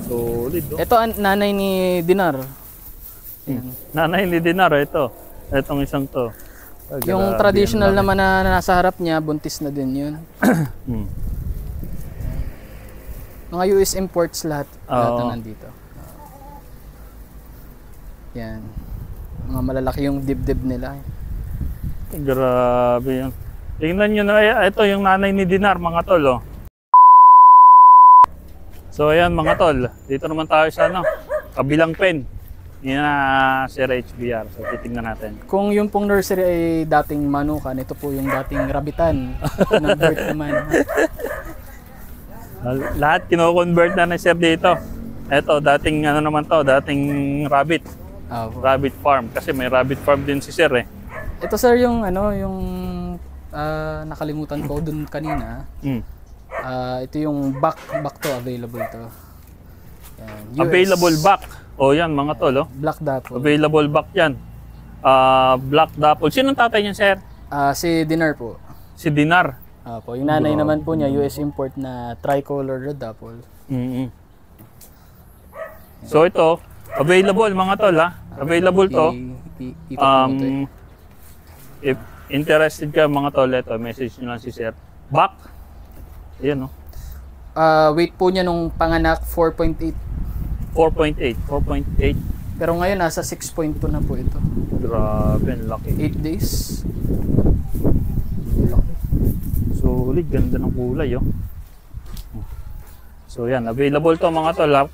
Solid, oh. Ito ang nanay ni Dinar. Nanay ni Dinar, ito. Itong isang to. Yung traditional naman na nasa harap niya, buntis na din yun. Mga US imports lahat na nandito. Yan. Mga malalaki yung dibdib nila. Grabe yun. Tingnan nyo na, ito yung nanay ni Dinar, mga tol, oh. So ayan mga tol, dito naman tayo sa kabilang pen. Yan na Sir HBR. So titingnan natin. Kung yung pong nursery ay dating manukan, ito po yung dating rabitan. Convert naman. Lahat kino-convert na ni Sir dito. Ito, dating naman to, dating rabbit. Rabbit farm. Kasi may rabbit farm din si Sir eh. Ito sir yung yung nakalimutan ko dun kanina. Ito yung back to available to. Yan, available back. O yan mga tol, oh. Black Dapple. Available back yan. Black Dapple. Sinong tatay niya, Sir? Si Dinar po. Si Dinar. Po, yung nanay naman po niya, US import na tricolor red Dapple. So ito, available mga tol, ha? Available to. If interested ka mga tol, ito, message nyo lang si Sir. Back. Ayan, no? Weight po niya nung panganak, 4.8. 4.8. Pero ngayon, nasa 6.2 na po ito. Grabe, laki. 8 days. Solid, ganda ng kulay, oh. So yan, available to mga tol, ha?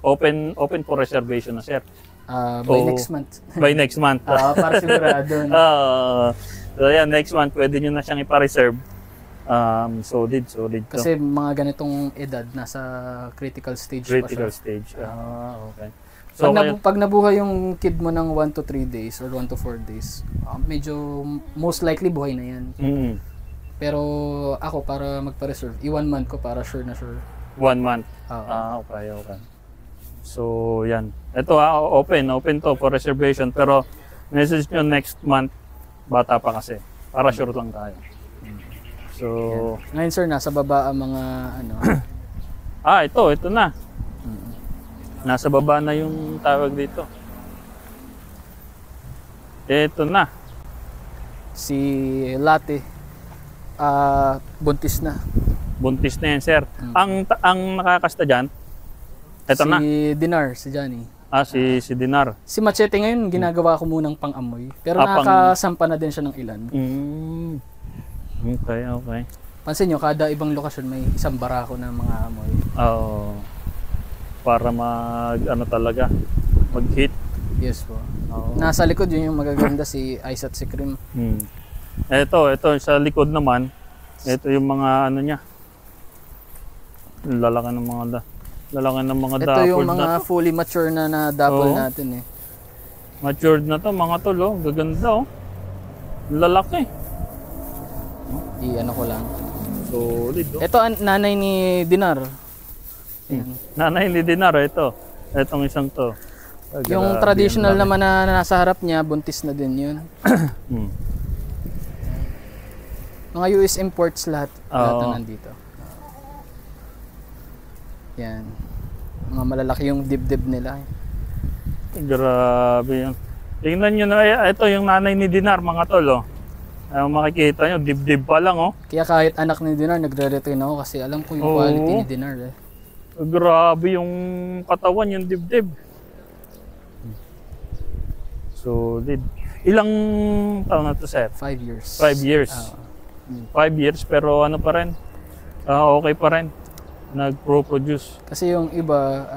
Open for reservation na, Sir. By next month. By next month. Para sigurado. So yan, next month, pwede nyo na siyang ipa-reserve. Solid to. Kasi mga ganitong edad, nasa critical stage pa siya. Critical stage. Okay. So, pag nabuhay yung kid mo ng 1 to 3 days or 1 to 4 days, medyo most likely buhay na yan. Pero ako, para magpa-reserve, i-1 month ko para sure na sure. 1 month? Okay. So, yan. Ito open to for reservation. Pero, message nyo next month, bata pa kasi. Para sure lang tayo. So, ngayon sir, nasa baba ang mga ito na. Nasa baba na yung tawag dito. Ito na. Si Latte, buntis na. Buntis na yan, Sir. Ang nakakasta dyan, ito na. Si Dinar, si Johnny. Si Dinar. Si Machete ngayon, ginagawa ko munang pang-amoy. Pero nakakasampa na din siya ng ilan. Okay. Pansin nyo, kada ibang lokasyon may isang barako na mga amoy. Para talaga, mag-hit. Yes po. Nasa likod yun yung magaganda si Ice at si Cream. Ito sa likod naman, ito yung mga niya. Lalaki ng mga ito dapple yung mga fully mature na dapple natin eh. Matured na to mga tol, oh. Gaganda, oh. Lalaki. Ko lang. Solid, oh. Ito ang nanay ni Dinar. Nanay ni Dinar, ito. Itong isang to. Yung traditional naman na nasa harap niya, buntis na din yun. Mga US imports lahat na nandito. Yan. Mga malalaki yung dibdib nila. Grabe yun. Tingnan nyo na, ito yung nanay ni Dinar, mga tol, oh. Makikita nyo, dibdib pa lang, oh. Kaya kahit anak ni Dinar, nagre-retain ako kasi alam ko yung quality ni Dinar, eh. Grabe yung katawan, yung dibdib. Solid. Ilang taon na to, Sir? 5 years. 5 years. 5 years, pero pa rin? Okay pa rin. Nag-produce. Kasi yung iba,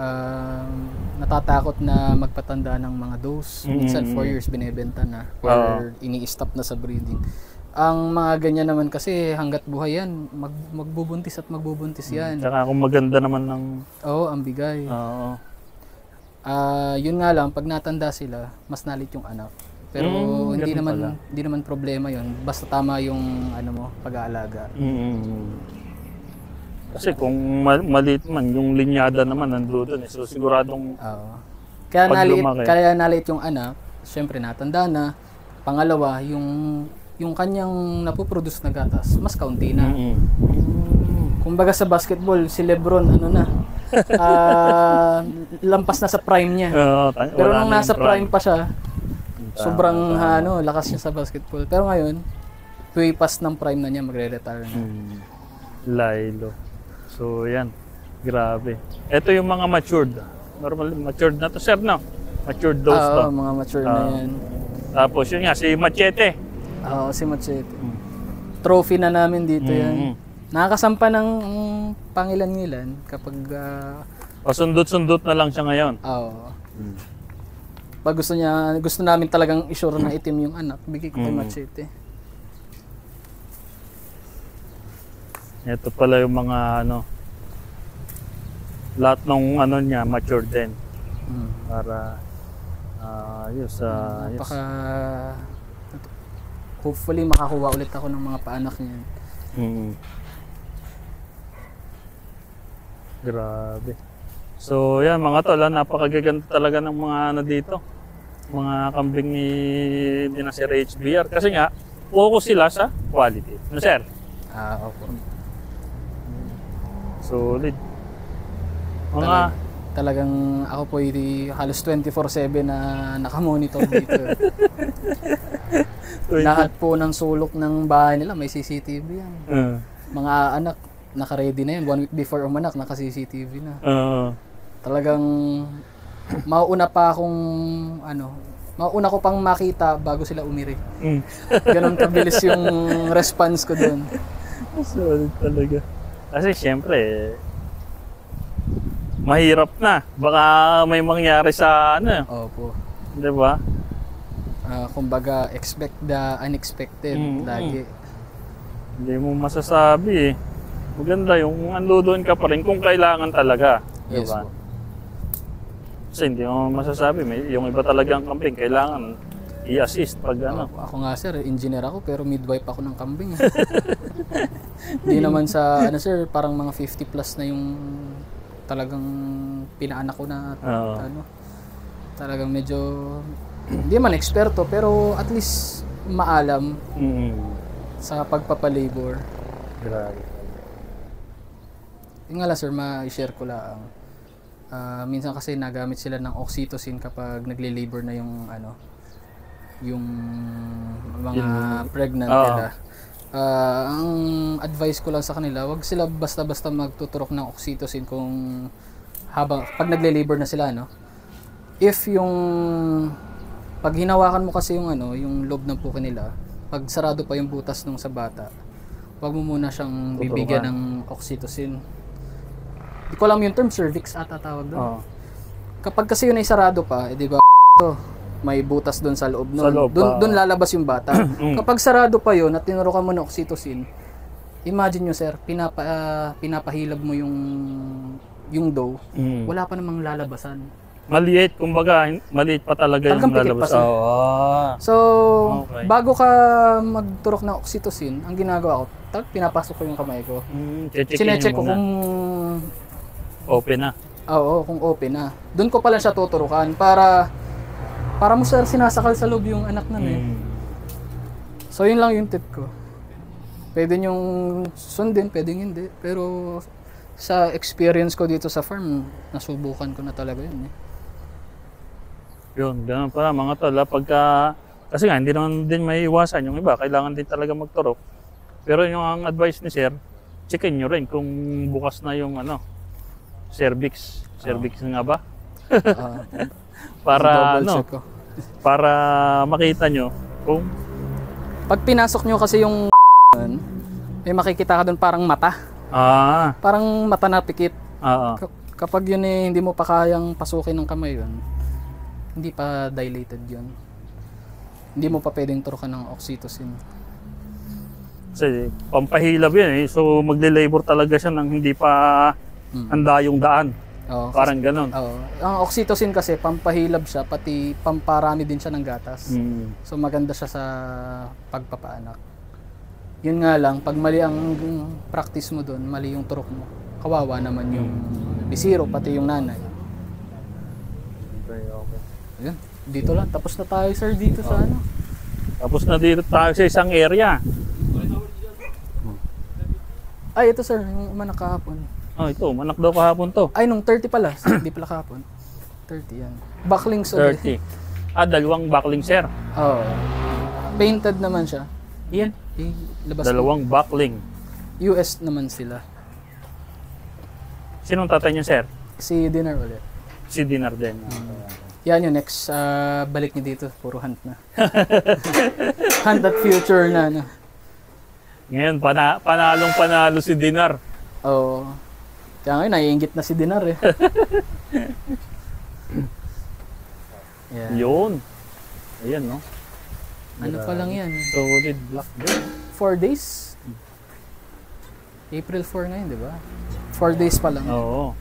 natatakot na magpatanda ng mga dose. Minsan 4 years binebenta na or ini-stop na sa breeding. Ang mga ganyan naman kasi hanggat buhay yan, magbubuntis at magbubuntis yan. Tsaka kung maganda naman ng... ang bigay. Yun nga lang, pag natanda sila, mas nalit yung anak. Pero hindi naman problema yun. Basta tama yung pag-aalaga. Kasi kung maliit man, yung linyada naman nandoon eh. So siguradong kaya naliit yung anak, syempre natanda na. Pangalawa, yung kanyang napoproduce na gatas, mas kaunti na. Kumbaga sa basketball, si Lebron lampas na sa prime niya. Oo, Pero wala nung na nasa yung prime pa siya, Tama, sobrang tama. lakas niya sa basketball. Pero ngayon, way past ng prime na niya, magre-retire na. Lilo. So, yan. Grabe. Ito yung mga matured. Normal, matured na to, sir, no? Matured dose to. Mga mature na yan. Tapos yun nga, si Machete. Oo, si Machete. Trophy na namin dito yan. Nakakasampa ng pangilan-ngilan kapag Pasundot-sundot na lang siya ngayon. pag gusto namin talagang isure na itim yung anak, bigay ko kay Machete. Ito pala yung mga lahat ng niya mature din. Para ayos. Hopefully makakuha ulit ako ng mga paanak niya. Grabe. So yan mga tol, napakagaganda talaga ng mga dito. Mga kambing ni Dinasir HBR. Kasi nga, focus sila sa quality. Ano sir? Opo. Solid. Mga Talagang ako po halos 24/7 na nakamonitor dito. Lahat po ng sulok ng bahay nila may CCTV yan. Mga anak, naka-ready na yan. 1 week before umanak, naka-CCTV na. Talagang mauuna ko pang makita bago sila umiri. Ganon kabilis yung response ko doon. Solid talaga. Kasi syempre, mahirap na. Baka may mangyari sa Opo. Di ba? Kumbaga, expect the unexpected lagi. Hindi mo masasabi eh. Maganda yung andoon ka pa rin kung kailangan talaga. Di Yes ba? po. Kasi hindi mo masasabi. Yung iba talagang kambing, kailangan i-assist pag Ako nga sir, engineer ako pero midwife ako ng kambing. Hindi naman sa sir, parang mga 50 plus na yung talagang pinaanak ko na talagang medyo hindi man eksperto pero at least maalam sa pagpapalabor. Grabe. Yung nga lang sir, ma-share ko lang. Minsan kasi nagamit sila ng oxytocin kapag nagle-labor na yung yung mga pregnant nila. Ang advice ko lang sa kanila, wag sila basta-basta magtuturok ng oxytocin pag nagle-labor na sila, If pag hinawakan mo kasi yung loob ng puke nila, pag sarado pa yung butas nung sa bata, wag mo muna siyang bibigyan ng oxytocin. Di ko alam yung term, cervix ata tawag doon. Kapag kasi yun ay sarado pa, di ba may butas doon sa loob nun. Doon lalabas yung bata. Kapag sarado pa yun at tinurukan mo ng oxytocin, imagine nyo sir, pinapahilab mo yung dough, wala pa namang lalabasan. Maliit, kumbaga, maliit pa talaga yung lalabas. So, bago ka magturok ng oxytocin, ang ginagawa ko, pinapasok ko yung kamay ko. Sinecheck ko kung open na. Oo, kung open na. Doon ko pala siya tuturukan para mo sir sinasakal sa loob yung anak na So, yun lang yung tip ko. Pwede nyong sundin, pwedeng hindi. Pero sa experience ko dito sa farm, nasubukan ko na talaga yun. Yun, ganun pala mga tol. Kasi nga, hindi naman din may iwasan. Yung iba, kailangan din talaga magturok. Pero yung ang advice ni sir, checkin nyo rin kung bukas na yung cervix. Cervix nga ba? Para para makita nyo kung pag pinasok nyo kasi yung may makikita ka doon parang mata. Parang mata na pikit. Kapag yun hindi mo pa kayang pasukin ng kamay yun, hindi pa dilated yun. Hindi mo pa pwedeng turukan ng oxytocin. Kasi pampahilab yun So magle-labor talaga siya nang hindi pa handa yung daan. Parang ganun. Ang oxytocin kasi pampahilab siya, pati pamparami din siya ng gatas. So maganda siya sa pagpapaanak. Yun nga lang, pag mali ang practice mo doon, mali yung turok mo, kawawa naman yung bisiro, pati yung nanay. Okay. Ayun, dito lang. Tapos na tayo sir dito sa Tapos na dito tayo sa isang area. Ay, ito sir, yung umanak kahapon. Oh, ito, manak daw kahapon to. Ay, nung 30 pala. Hindi pala kahapon. 30 yan. Backlinks ulit. 30. Dalawang backling, sir. Oo. Painted naman siya. Yan. Labas Dalawang backling. US naman sila. Sinong tatay niya, sir? Si Dinar ulit. Si Dinar din. Yan yung next balik niyo dito. Puro hunt na. Hunt at future na. No? Ngayon, panalong-panalo si Dinar. Oo. Kaya ngayon, naiingit na si Dinar eh. Yan. Yun. Ayan, no? Ano pa lang yan? Solid black gold. 4 days? April 4 ngayon, di ba? 4 days pa lang. Oo.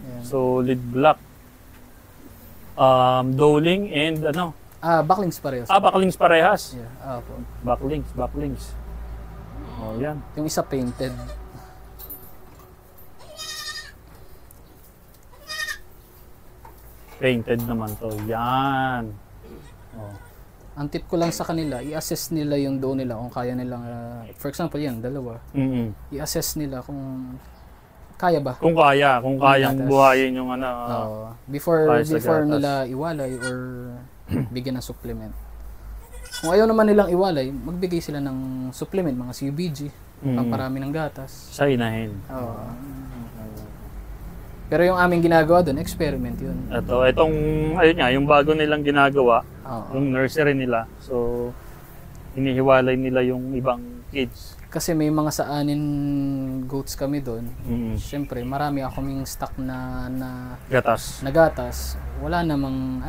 Yan. Solid black. Doling and ano? Backlinks parehas. Backlings parehas. Yeah, po. Backlings. Oh, yan. Yung isa painted. Painted naman to. Yan. Oh. Ang tip ko lang sa kanila, i-assess nila yung doon nila kung kaya nilang, for example yan, dalawa. I-assess nila kung kaya ba. Kung kayang gatas. buhayin yung ano. Before kaya sa gatas. nila iwalay or bigyan ng supplement. Kung ayaw naman nilang iwalay, magbigay sila ng supplement, mga CUBG, pamparami ng gatas. Sa inahin. Oo. Pero yung aming ginagawa doon, experiment yun. Itong, ayun nga, yung bago nilang ginagawa, Oo. yung nursery nila. So, hinihiwalay nila yung ibang kids. Kasi may mga saanin goats kami doon. Mm. Siyempre, marami akong stock na Gatas. gatas. Wala namang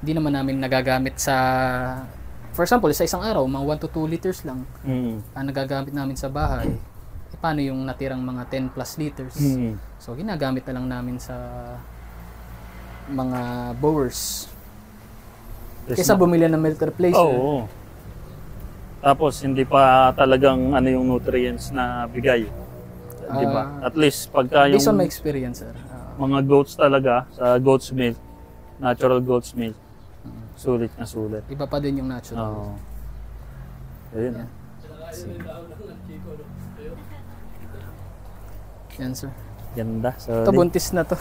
hindi naman namin nagagamit sa, for example, sa isang araw, mga 1 to 2 liters lang ang nagagamit namin sa bahay. Paano yung natirang mga 10 plus liters? So, ginagamit na lang namin sa mga bowers. Kaysa bumili ng milk replacer. Oo. Tapos, hindi pa talagang yung nutrients na bigay. Di ba? At least, pagka yung Based on my experience, sir. mga goats talaga, sa goat's milk, natural goat's milk, sulit na sulit. Iba pa din yung natural. Oo. Ayun. Yan. Yan, sir. Ganda. Ito, buntis na to.